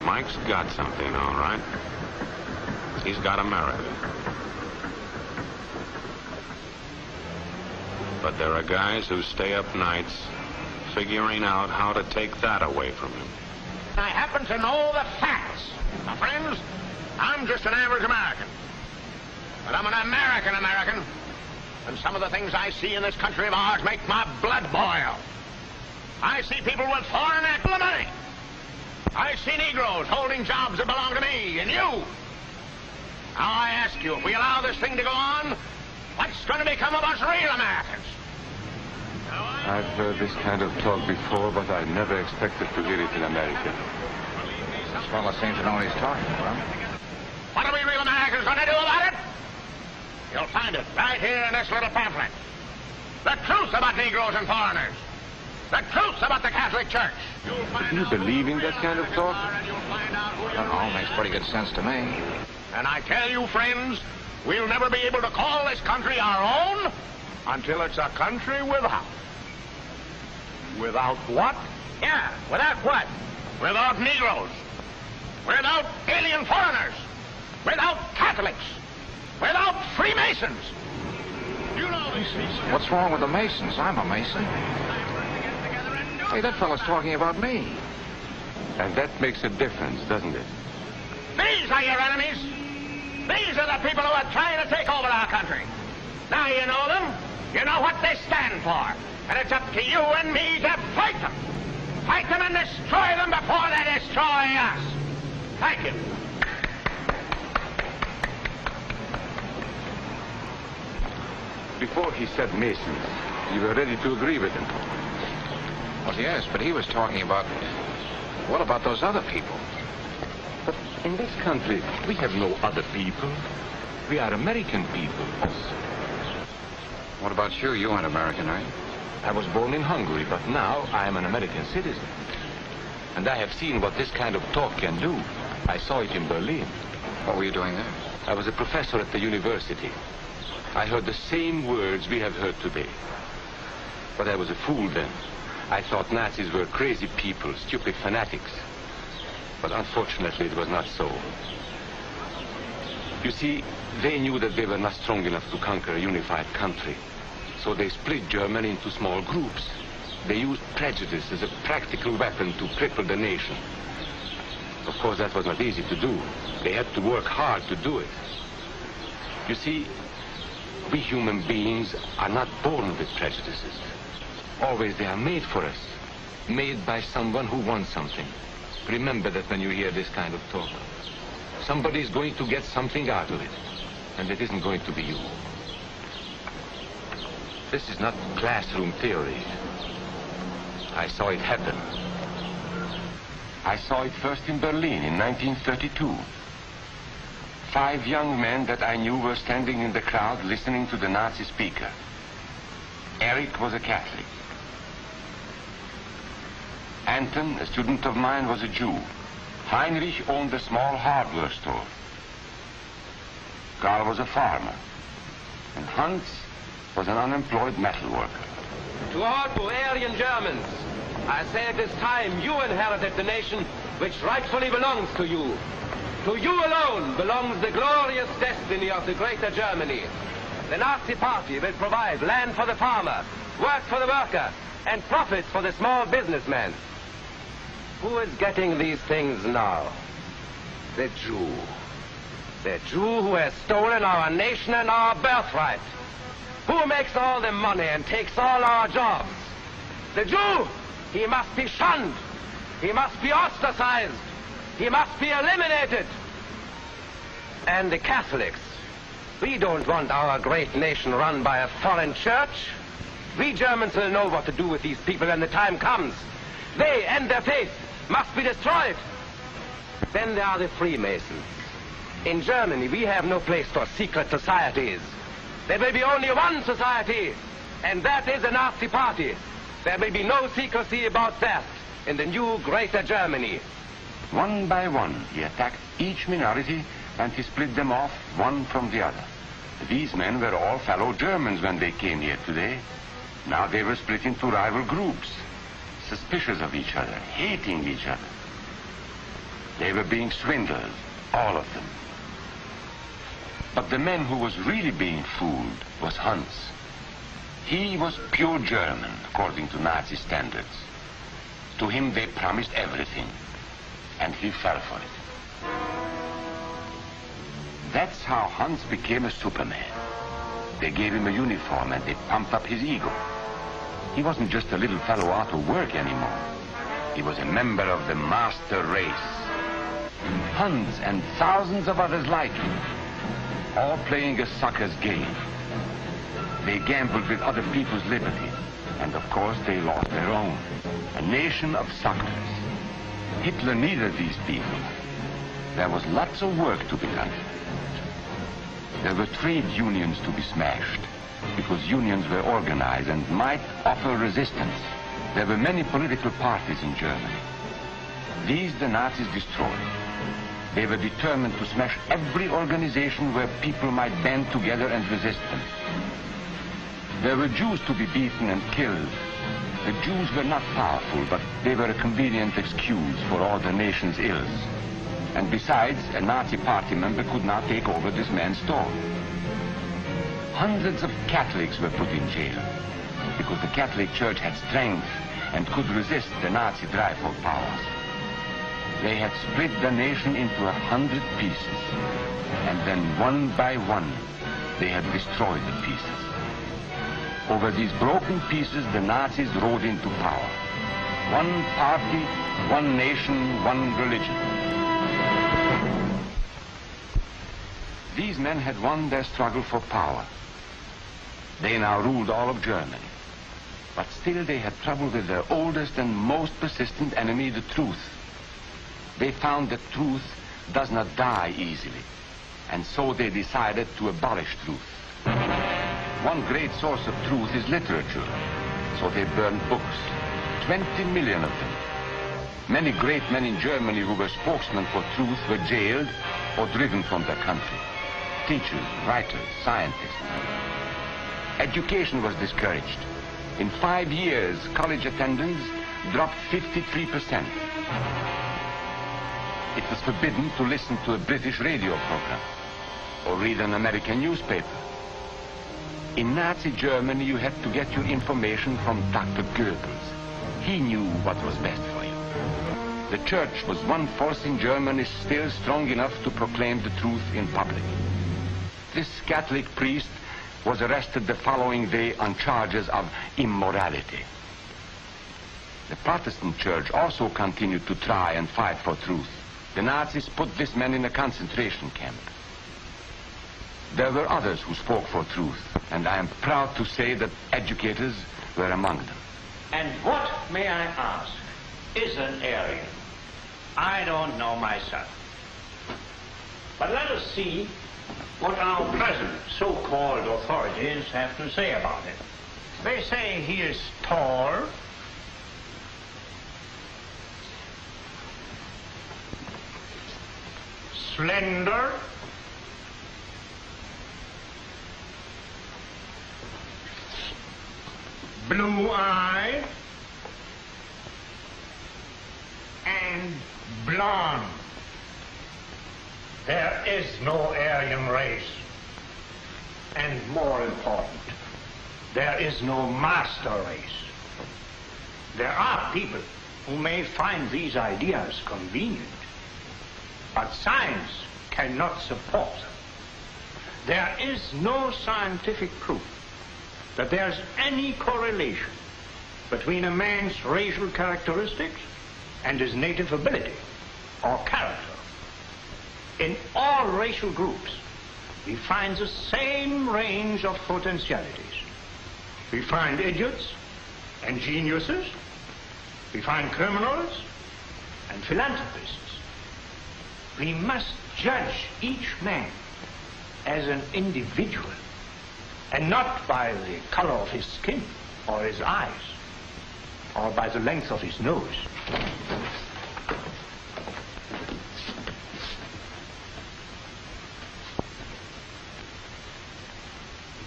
Mike's got something, all right. He's got America. But there are guys who stay up nights figuring out how to take that away from him. I happen to know the facts. My friends, I'm just an average American. But I'm an American. And some of the things I see in this country of ours make my blood boil. I see people with foreign money. I see Negroes holding jobs that belong to me and you. Now I ask you, if we allow this thing to go on, what's going to become of us real Americans? I've heard this kind of talk before, but I never expected to hear it in America. This fellow seems to know what he's talking about. What are we real Americans going to do about it? You'll find it right here in this little pamphlet. The truth about Negroes and foreigners. The truth about the Catholic Church. Do you believe in that kind of talk? That all makes pretty good sense to me. And I tell you, friends, we'll never be able to call this country our own until it's a country without. Without what? Yeah, without what? Without Negroes. Without alien foreigners. Without Catholics. Without Freemasons. You know these things. What's wrong with the Masons? I'm a Mason. Hey, that fellow's talking about me. And that makes a difference, doesn't it? These are your enemies. These are the people who are trying to take over our country. Now you know them. You know what they stand for. And it's up to you and me to fight them. Fight them and destroy them before they destroy us. Thank you. Before he said Masons, you were ready to agree with him. Well, yes, but he was talking about... What about those other people? But in this country, we have no other people. We are American people. What about you? You aren't American, are you? I was born in Hungary, but now I am an American citizen. And I have seen what this kind of talk can do. I saw it in Berlin. What were you doing there? I was a professor at the university. I heard the same words we have heard today. But I was a fool then. I thought Nazis were crazy people, stupid fanatics. But unfortunately, it was not so. You see, they knew that they were not strong enough to conquer a unified country. So they split Germany into small groups. They used prejudice as a practical weapon to cripple the nation. Of course, that was not easy to do. They had to work hard to do it. You see, we human beings are not born with prejudices. Always they are made for us. Made by someone who wants something. Remember that when you hear this kind of talk. Somebody is going to get something out of it. And it isn't going to be you. This is not classroom theory. I saw it happen. I saw it first in Berlin in 1932. 5 young men that I knew were standing in the crowd listening to the Nazi speaker. Eric was a Catholic. Anton, a student of mine, was a Jew. Heinrich owned a small hardware store. Karl was a farmer. And Hans was an unemployed metal worker. To all Bavarian Germans, I say at this time, you inherited the nation which rightfully belongs to you. To you alone belongs the glorious destiny of the greater Germany. The Nazi Party will provide land for the farmer, work for the worker, and profits for the small businessman. Who is getting these things now? The Jew. The Jew who has stolen our nation and our birthright. Who makes all the money and takes all our jobs? The Jew, he must be shunned. He must be ostracized. He must be eliminated. And the Catholics, we don't want our great nation run by a foreign church. We Germans will know what to do with these people when the time comes. They and their faith must be destroyed. Then there are the Freemasons. In Germany, we have no place for secret societies. There will be only one society, and that is the Nazi Party. There will be no secrecy about that in the new greater Germany. One by one, he attacked each minority and he split them off one from the other. These men were all fellow Germans when they came here today. Now they were split into rival groups, suspicious of each other, hating each other. They were being swindled, all of them. But the man who was really being fooled was Hans. He was pure German, according to Nazi standards. To him they promised everything, and he fell for it. That's how Hans became a Superman. They gave him a uniform and they pumped up his ego. He wasn't just a little fellow out of work anymore. He was a member of the master race. Hans and thousands of others like him, all playing a sucker's game. They gambled with other people's liberty, and of course they lost their own. A nation of suckers. Hitler needed these people. There was lots of work to be done. There were trade unions to be smashed, because unions were organized and might offer resistance. There were many political parties in Germany. These the Nazis destroyed. They were determined to smash every organization where people might band together and resist them. There were Jews to be beaten and killed. The Jews were not powerful, but they were a convenient excuse for all the nation's ills. And besides, a Nazi party member could not take over this man's store. Hundreds of Catholics were put in jail because the Catholic Church had strength and could resist the Nazi drive for power. They had split the nation into 100 pieces, and then one by one, they had destroyed the pieces. Over these broken pieces, the Nazis rode into power. One party, one nation, one religion. These men had won their struggle for power. They now ruled all of Germany. But still they had trouble with their oldest and most persistent enemy, the truth. They found that truth does not die easily, and so they decided to abolish truth. One great source of truth is literature, so they burned books, 20 million of them. Many great men in Germany who were spokesmen for truth were jailed or driven from their country. Teachers, writers, scientists. Education was discouraged. In 5 years, college attendance dropped 53%. It was forbidden to listen to a British radio program or read an American newspaper. In Nazi Germany, you had to get your information from Dr. Goebbels. He knew what was best for you. The church was one force in Germany still strong enough to proclaim the truth in public. This Catholic priest was arrested the following day on charges of immorality. The Protestant church also continued to try and fight for truth. The Nazis put this man in a concentration camp. There were others who spoke for truth, and I am proud to say that educators were among them. And what, may I ask, is an Aryan? I don't know myself. But let us see what our present so-called authorities have to say about it. They say he is tall, slender, blue-eyed, and blonde. There is no Aryan race. And more important, there is no master race. There are people who may find these ideas convenient, but science cannot support them. There is no scientific proof that there's any correlation between a man's racial characteristics and his native ability or character. In all racial groups, we find the same range of potentialities. We find idiots and geniuses. We find criminals and philanthropists. We must judge each man as an individual, and not by the color of his skin or his eyes or by the length of his nose.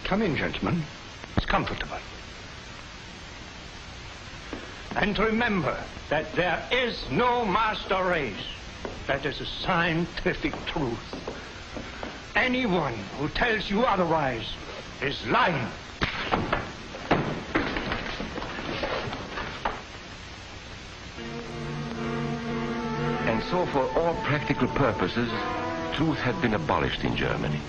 Come in, gentlemen. It's comfortable. And remember that there is no master race. That is a scientific truth. Anyone who tells you otherwise is lying. And so for all practical purposes, truth had been abolished in Germany.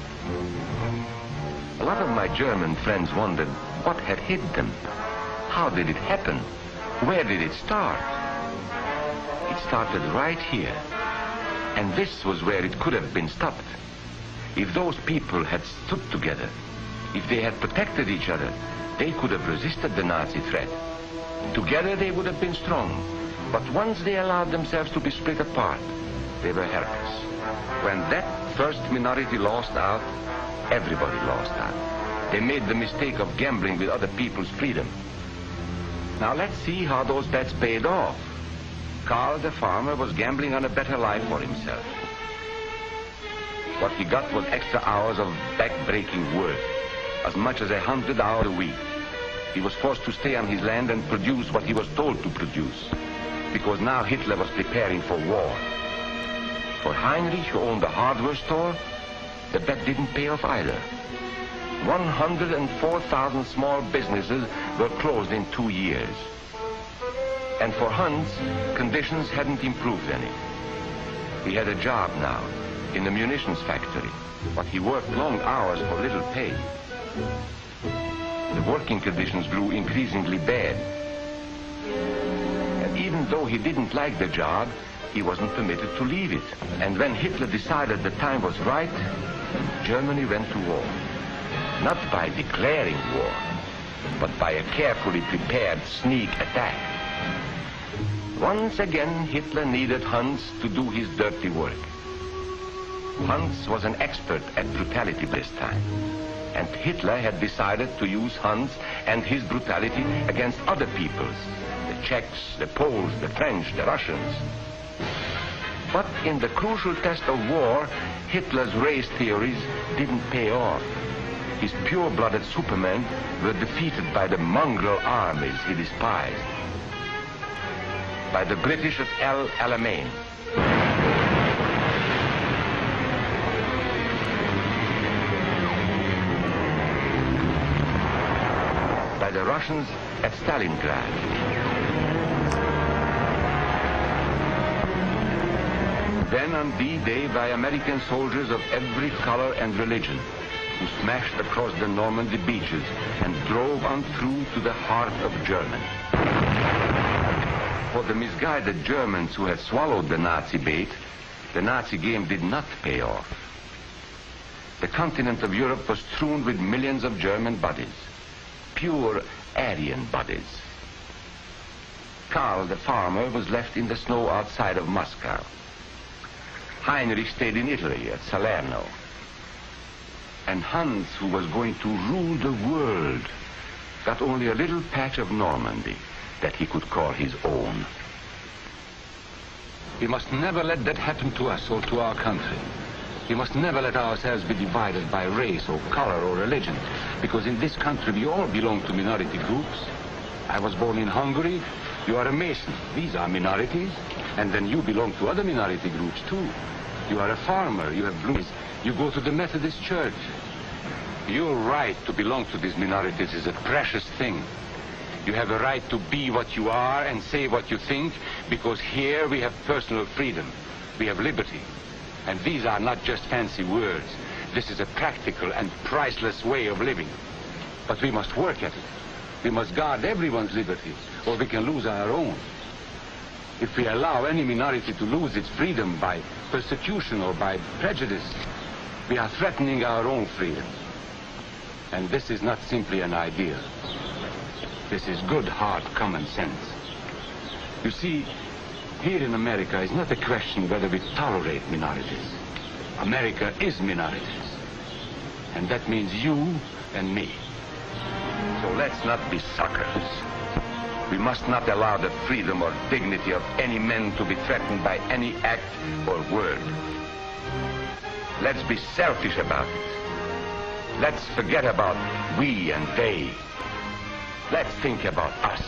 A lot of my German friends wondered what had hit them. How did it happen? Where did it start? It started right here. And this was where it could have been stopped. If those people had stood together, if they had protected each other, they could have resisted the Nazi threat. Together they would have been strong. But once they allowed themselves to be split apart, they were helpless. When that first minority lost out, everybody lost out. They made the mistake of gambling with other people's freedom. Now let's see how those bets paid off. Karl the farmer was gambling on a better life for himself. What he got was extra hours of back-breaking work, as much as 100 hours a week. He was forced to stay on his land and produce what he was told to produce, because now Hitler was preparing for war. For Heinrich, who owned a hardware store, the bet didn't pay off either. 104,000 small businesses were closed in 2 years. And for Hans, conditions hadn't improved any. He had a job now in the munitions factory, but he worked long hours for little pay. The working conditions grew increasingly bad. And even though he didn't like the job, he wasn't permitted to leave it. And when Hitler decided the time was right, Germany went to war. Not by declaring war, but by a carefully prepared sneak attack. Once again, Hitler needed Hans to do his dirty work. Hans was an expert at brutality this time, and Hitler had decided to use Hans and his brutality against other peoples, the Czechs, the Poles, the French, the Russians. But in the crucial test of war, Hitler's race theories didn't pay off. His pure-blooded supermen were defeated by the mongrel armies he despised. By the British at El Alamein. By the Russians at Stalingrad. Then on D-Day by American soldiers of every color and religion, who smashed across the Normandy beaches and drove on through to the heart of Germany. For the misguided Germans who had swallowed the Nazi bait, the Nazi game did not pay off. The continent of Europe was strewn with millions of German bodies, pure Aryan bodies. Karl the farmer was left in the snow outside of Moscow. Heinrich stayed in Italy at Salerno. And Hans, who was going to rule the world, got only a little patch of Normandy that he could call his own. We must never let that happen to us or to our country. We must never let ourselves be divided by race or color or religion, because in this country we all belong to minority groups. I was born in Hungary. You are a Mason. These are minorities. And then you belong to other minority groups too. You are a farmer. You have blues. You go to the Methodist Church. Your right to belong to these minorities is a precious thing. You have a right to be what you are and say what you think, because here we have personal freedom. We have liberty. And these are not just fancy words. This is a practical and priceless way of living. But we must work at it. We must guard everyone's liberty, or we can lose our own. If we allow any minority to lose its freedom by persecution or by prejudice, we are threatening our own freedom. And this is not simply an idea. This is good, hard common sense. You see, here in America is not a question whether we tolerate minorities. America is minorities. And that means you and me. So let's not be suckers. We must not allow the freedom or dignity of any man to be threatened by any act or word. Let's be selfish about it. Let's forget about we and they. Let's think about us.